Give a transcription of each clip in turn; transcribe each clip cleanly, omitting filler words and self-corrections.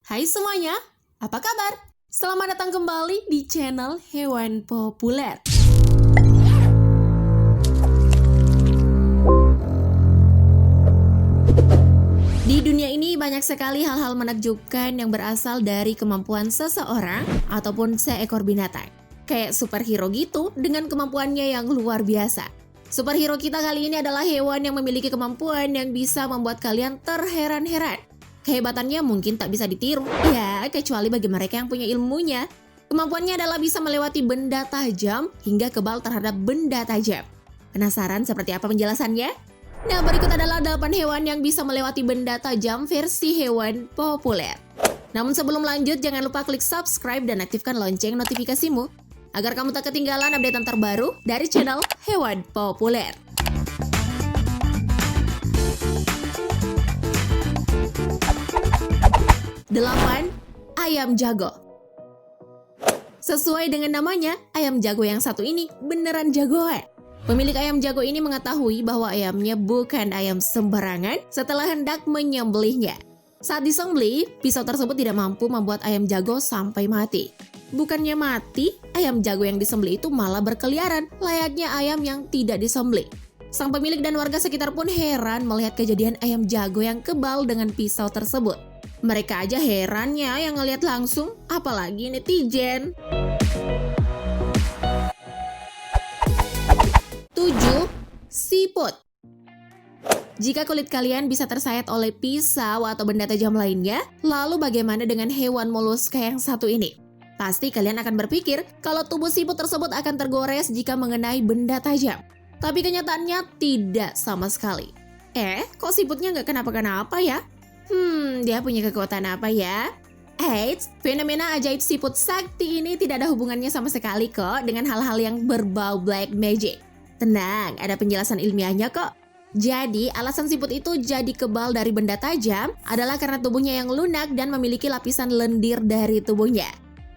Hai semuanya, apa kabar? Selamat datang kembali di channel Hewan Populer. Di dunia ini banyak sekali hal-hal menakjubkan yang berasal dari kemampuan seseorang ataupun seekor binatang. Kayak superhero gitu dengan kemampuannya yang luar biasa. Superhero kita kali ini adalah hewan yang memiliki kemampuan yang bisa membuat kalian terheran-heran. Kehebatannya mungkin tak bisa ditiru, ya kecuali bagi mereka yang punya ilmunya. Kemampuannya adalah bisa melewati benda tajam hingga kebal terhadap benda tajam. Penasaran seperti apa penjelasannya? Nah, berikut adalah 8 hewan yang bisa melewati benda tajam versi hewan populer. Namun sebelum lanjut, jangan lupa klik subscribe dan aktifkan lonceng notifikasimu agar kamu tak ketinggalan update terbaru dari channel Hewan Populer. 8. Ayam jago. Sesuai dengan namanya, ayam jago yang satu ini beneran jagoan. Pemilik ayam jago ini mengetahui bahwa ayamnya bukan ayam sembarangan setelah hendak menyembelihnya. Saat disembelih, pisau tersebut tidak mampu membuat ayam jago sampai mati. Bukannya mati, ayam jago yang disembelih itu malah berkeliaran, layaknya ayam yang tidak disembelih. Sang pemilik dan warga sekitar pun heran melihat kejadian ayam jago yang kebal dengan pisau tersebut. Mereka aja herannya yang ngelihat langsung, apalagi netizen. 7. Siput. Jika kulit kalian bisa tersayat oleh pisau atau benda tajam lainnya, lalu bagaimana dengan hewan moluska yang satu ini? Pasti kalian akan berpikir kalau tubuh siput tersebut akan tergores jika mengenai benda tajam. Tapi kenyataannya tidak sama sekali. Kok siputnya nggak kenapa-kenapa ya? Dia punya kekuatan apa ya? Eits, fenomena ajaib siput sakti ini tidak ada hubungannya sama sekali kok dengan hal-hal yang berbau black magic. Tenang, ada penjelasan ilmiahnya kok. Jadi, alasan siput itu jadi kebal dari benda tajam adalah karena tubuhnya yang lunak dan memiliki lapisan lendir dari tubuhnya.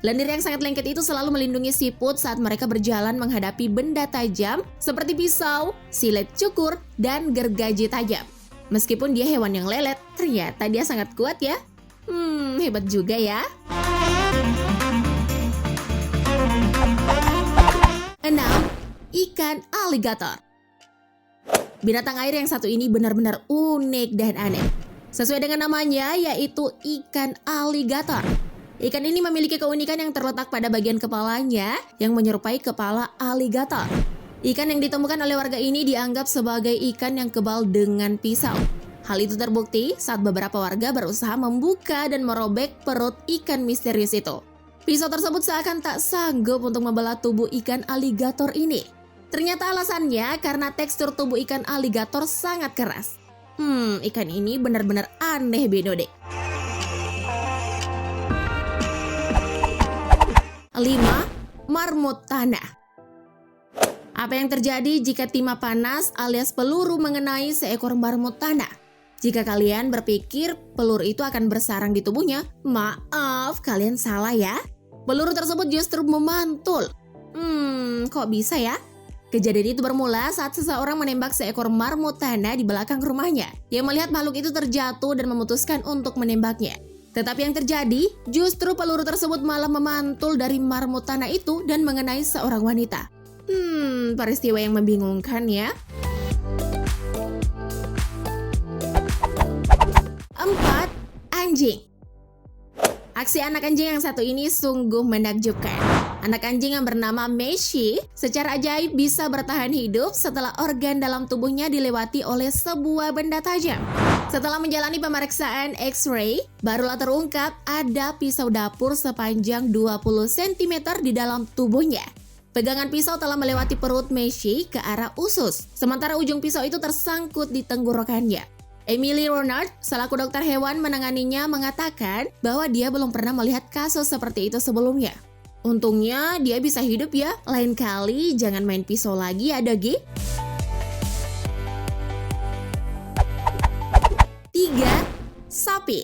Lendir yang sangat lengket itu selalu melindungi siput saat mereka berjalan menghadapi benda tajam seperti pisau, silet cukur, dan gergaji tajam. Meskipun dia hewan yang lelet, ternyata dia sangat kuat ya. Hebat juga ya. 6. Ikan aligator. Binatang air yang satu ini benar-benar unik dan aneh. Sesuai dengan namanya, yaitu ikan aligator. Ikan ini memiliki keunikan yang terletak pada bagian kepalanya yang menyerupai kepala aligator. Ikan yang ditemukan oleh warga ini dianggap sebagai ikan yang kebal dengan pisau. Hal itu terbukti saat beberapa warga berusaha membuka dan merobek perut ikan misterius itu. Pisau tersebut seakan tak sanggup untuk membelah tubuh ikan aligator ini. Ternyata alasannya karena tekstur tubuh ikan aligator sangat keras. Ikan ini benar-benar aneh Benode. 5. Marmut tanah. Apa yang terjadi jika timah panas alias peluru mengenai seekor marmut tanah? Jika kalian berpikir peluru itu akan bersarang di tubuhnya, maaf, kalian salah ya. Peluru tersebut justru memantul. Kok bisa ya? Kejadian itu bermula saat seseorang menembak seekor marmut tanah di belakang rumahnya. Dia melihat makhluk itu terjatuh dan memutuskan untuk menembaknya. Tetapi yang terjadi, justru peluru tersebut malah memantul dari marmut tanah itu dan mengenai seorang wanita. Peristiwa yang membingungkan ya. 4. Anjing. Aksi anak anjing yang satu ini sungguh menakjubkan. Anak anjing yang bernama Meshi secara ajaib bisa bertahan hidup setelah organ dalam tubuhnya dilewati oleh sebuah benda tajam. Setelah menjalani pemeriksaan X-ray, barulah terungkap ada pisau dapur sepanjang 20 cm di dalam tubuhnya. Pegangan pisau telah melewati perut Meshi ke arah usus, sementara ujung pisau itu tersangkut di tenggorokannya. Emily Ronald, selaku dokter hewan menanganinya, mengatakan bahwa dia belum pernah melihat kasus seperti itu sebelumnya. Untungnya dia bisa hidup ya, lain kali jangan main pisau lagi ya Dogi. 3. Sapi.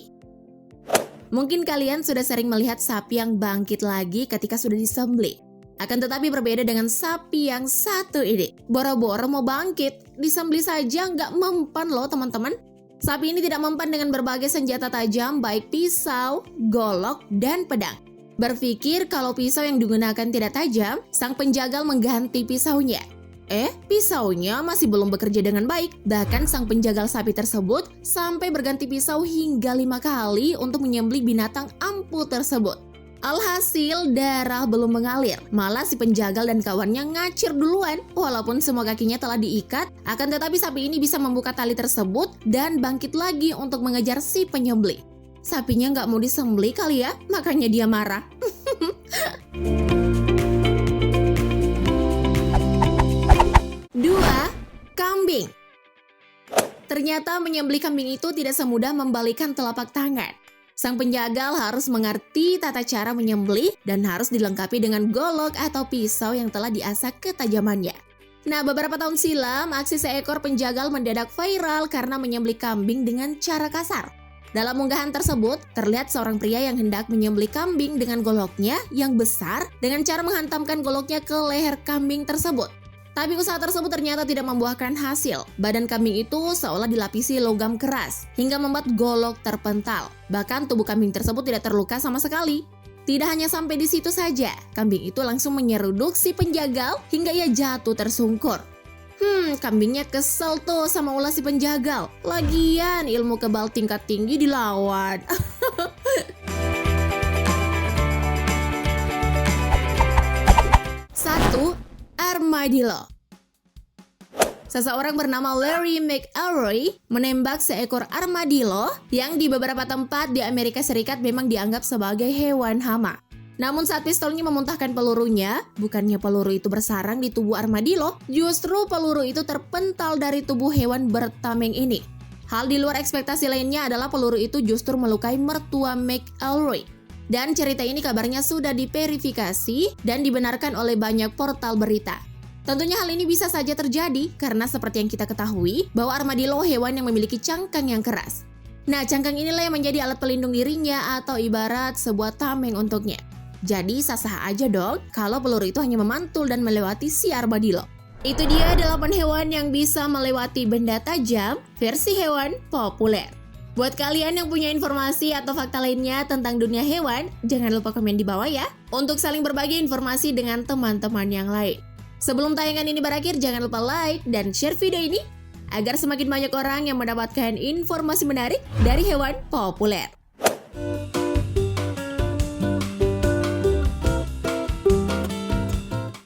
Mungkin kalian sudah sering melihat sapi yang bangkit lagi ketika sudah disembelih. Akan tetapi berbeda dengan sapi yang satu ini. Boro-boro mau bangkit, disembelih saja nggak mempan loh teman-teman. Sapi ini tidak mempan dengan berbagai senjata tajam baik pisau, golok, dan pedang. Berpikir kalau pisau yang digunakan tidak tajam, sang penjagal mengganti pisaunya. Pisaunya masih belum bekerja dengan baik. Bahkan sang penjagal sapi tersebut sampai berganti pisau hingga 5 kali untuk menyembelih binatang ampuh tersebut. Alhasil darah belum mengalir, malah si penjagal dan kawannya ngacir duluan. Walaupun semua kakinya telah diikat, akan tetapi sapi ini bisa membuka tali tersebut dan bangkit lagi untuk mengejar si penyembelih. Sapinya nggak mau disembelih kali ya, makanya dia marah. 2. Kambing. Ternyata menyembelih kambing itu tidak semudah membalikan telapak tangan. Sang penjagal harus mengerti tata cara menyembelih dan harus dilengkapi dengan golok atau pisau yang telah diasah ketajamannya. Nah, beberapa tahun silam, aksi seekor penjagal mendadak viral karena menyembelih kambing dengan cara kasar. Dalam unggahan tersebut, terlihat seorang pria yang hendak menyembelih kambing dengan goloknya yang besar dengan cara menghantamkan goloknya ke leher kambing tersebut. Tapi usaha tersebut ternyata tidak membuahkan hasil. Badan kambing itu seolah dilapisi logam keras, hingga membuat golok terpental. Bahkan tubuh kambing tersebut tidak terluka sama sekali. Tidak hanya sampai di situ saja, kambing itu langsung menyeruduk si penjagal hingga ia jatuh tersungkur. Kambingnya kesel tuh sama ulah si penjagal. Lagian ilmu kebal tingkat tinggi dilawan. 1. Armadillo. Seseorang bernama Larry McElroy menembak seekor armadillo yang di beberapa tempat di Amerika Serikat memang dianggap sebagai hewan hama. Namun saat pistolnya memuntahkan pelurunya, bukannya peluru itu bersarang di tubuh armadillo, justru peluru itu terpental dari tubuh hewan bertameng ini. Hal di luar ekspektasi lainnya adalah peluru itu justru melukai mertua McElroy. Dan cerita ini kabarnya sudah diverifikasi dan dibenarkan oleh banyak portal berita. Tentunya hal ini bisa saja terjadi karena seperti yang kita ketahui bahwa armadillo hewan yang memiliki cangkang yang keras. Nah, cangkang inilah yang menjadi alat pelindung dirinya atau ibarat sebuah tameng untuknya. Jadi sah-sah aja dong kalau peluru itu hanya memantul dan melewati si armadillo. Itu dia 8 hewan yang bisa melewati benda tajam versi hewan populer. Buat kalian yang punya informasi atau fakta lainnya tentang dunia hewan, jangan lupa komen di bawah ya, untuk saling berbagi informasi dengan teman-teman yang lain. Sebelum tayangan ini berakhir, jangan lupa like dan share video ini, agar semakin banyak orang yang mendapatkan informasi menarik dari hewan populer.